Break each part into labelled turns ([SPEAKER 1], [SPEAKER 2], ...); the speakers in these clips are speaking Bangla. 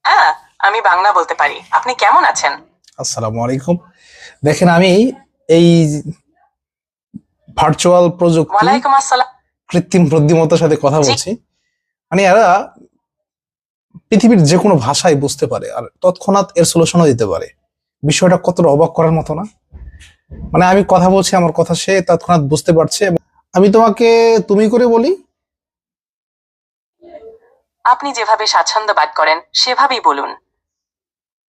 [SPEAKER 1] হ্যাঁ, আমি বাংলা বলতে পারি। আপনি কেমন আছেন?
[SPEAKER 2] আসসালামু আলাইকুম। দেখেন, আমি এই ভার্চুয়াল প্রযুক্তি,
[SPEAKER 1] ওয়ালাইকুম আসসালাম।
[SPEAKER 2] কৃত্রিম বুদ্ধিমত্তার সাথে কথা
[SPEAKER 1] জি।
[SPEAKER 2] বলছি। মানে এরা পৃথিবীর যে কোনো ভাষাই বুঝতে পারে আর তৎক্ষণাৎ এর সলিউশনও দিতে পারে। বিষয়টা কতটা অবাক করার মতো না? মানে আমি কথা বলছি, আমার কথা সে তৎক্ষণাৎ বুঝতে পারছে। আমি তোমাকে তুমি করে বলি,
[SPEAKER 1] আপনি যেভাবে স্বাচ্ছন্দ্য বোধ করেন সেভাবেই বলুন।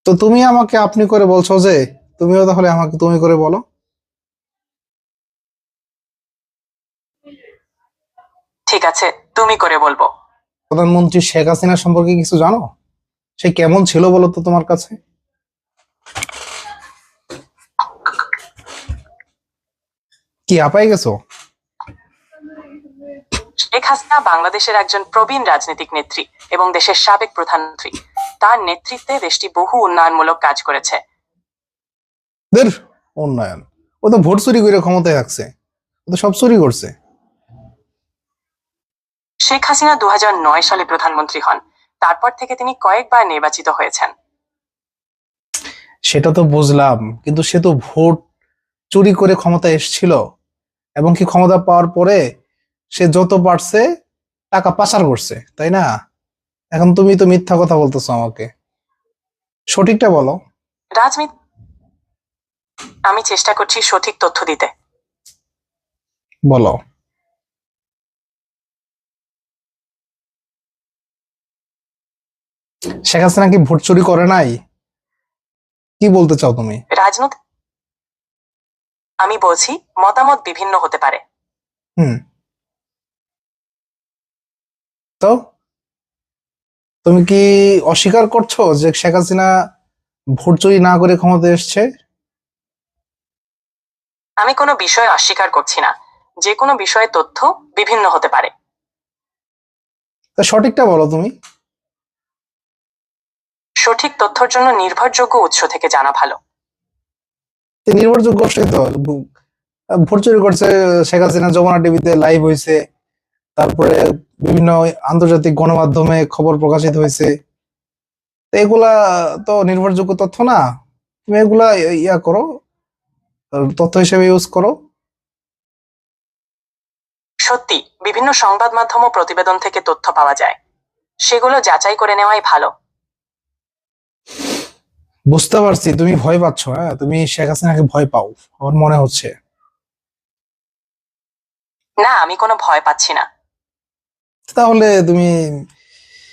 [SPEAKER 2] তো তুমি আমাকে আপনি করে বলছো যে তুমিও তাহলে আমাকে তুমি করে বলো।
[SPEAKER 1] ঠিক আছে, তুমি করে বলবো।
[SPEAKER 2] প্রধানমন্ত্রী শেখ হাসিনা সম্পর্কে কিছু জানো? সে কেমন ছিল বলো তো তোমার কাছে? কি হাঁপাই গেছো?
[SPEAKER 1] শেখ হাসিনা বাংলাদেশের একজন প্রবীণ রাজনৈতিক নেত্রী এবং দেশের সাবেক প্রধানমন্ত্রী। তার নেতৃত্বে দেশটি বহু উন্নয়নমূলক কাজ করেছে।
[SPEAKER 2] দের উন্নয়ন? ও তো ভোট চুরি করে ক্ষমতায় থাকছে, ও তো সব চুরি করছে।
[SPEAKER 1] শেখ হাসিনা 2009 সালে প্রধানমন্ত্রী হন। তারপর থেকে তিনি কয়েকবার নির্বাচিত হয়েছেন।
[SPEAKER 2] সেটা তো বুঝলাম, কিন্তু সে তো ভোট চুরি করে ক্ষমতায় এসেছিল, এবং কি ক্ষমতা পাওয়ার পরে সে যত পারছে টাকা পাচার করছে, তাই না? এখন তুমি তো মিথ্যা কথা বলতেছো আমাকে, সঠিকটা বলো।
[SPEAKER 1] রাজনীতি আমি চেষ্টা করছি সঠিক তথ্য দিতে।
[SPEAKER 2] বলো। শেখ হাসিনা কি ভোট চুরি করে নাই? কি বলতে চাও তুমি?
[SPEAKER 1] রাজনৈতিক আমি বলছি, মতামত বিভিন্ন হতে পারে।
[SPEAKER 2] হুম। তো তুমি কি অস্বীকার করছো যে শেখ হাসিনা ভোট চুরি না করে ক্ষমতায় এসছে?
[SPEAKER 1] আমি কোনো বিষয় অস্বীকার করছি না। যে কোনো বিষয়ে তথ্য বিভিন্ন হতে পারে।
[SPEAKER 2] তা সঠিকটা বলো তুমি।
[SPEAKER 1] সঠিক তথ্যের জন্য নির্ভরযোগ্য উৎস থেকে জানা ভালো।
[SPEAKER 2] নির্ভরযোগ্য সেই তো ভোট চুরি করছে শেখ হাসিনা, যমুনা টিভিতে লাইভ হয়েছে, তারপরে বিভিন্ন আন্তর্জাতিক গণমাধ্যমে খবর প্রকাশিত হয়েছে। তো এগুলা তো নির্ভরযোগ্য তথ্য না? তুমি এগুলা ইয়া করো, তথ্য হিসেবে ইউজ করো।
[SPEAKER 1] সত্যি, বিভিন্ন সংবাদ মাধ্যম ও প্রতিবেদন থেকে তথ্য পাওয়া যায়। সেগুলো যাচাই করে নেওয়াই ভালো।
[SPEAKER 2] বুঝতে পারছি তুমি ভয় পাচ্ছ, হ্যাঁ, তুমি শেখ হাসিনাকে ভয় পাও আমার মনে হচ্ছে।
[SPEAKER 1] না, আমি কোনো ভয় পাচ্ছি না।
[SPEAKER 2] তাহলে তুমি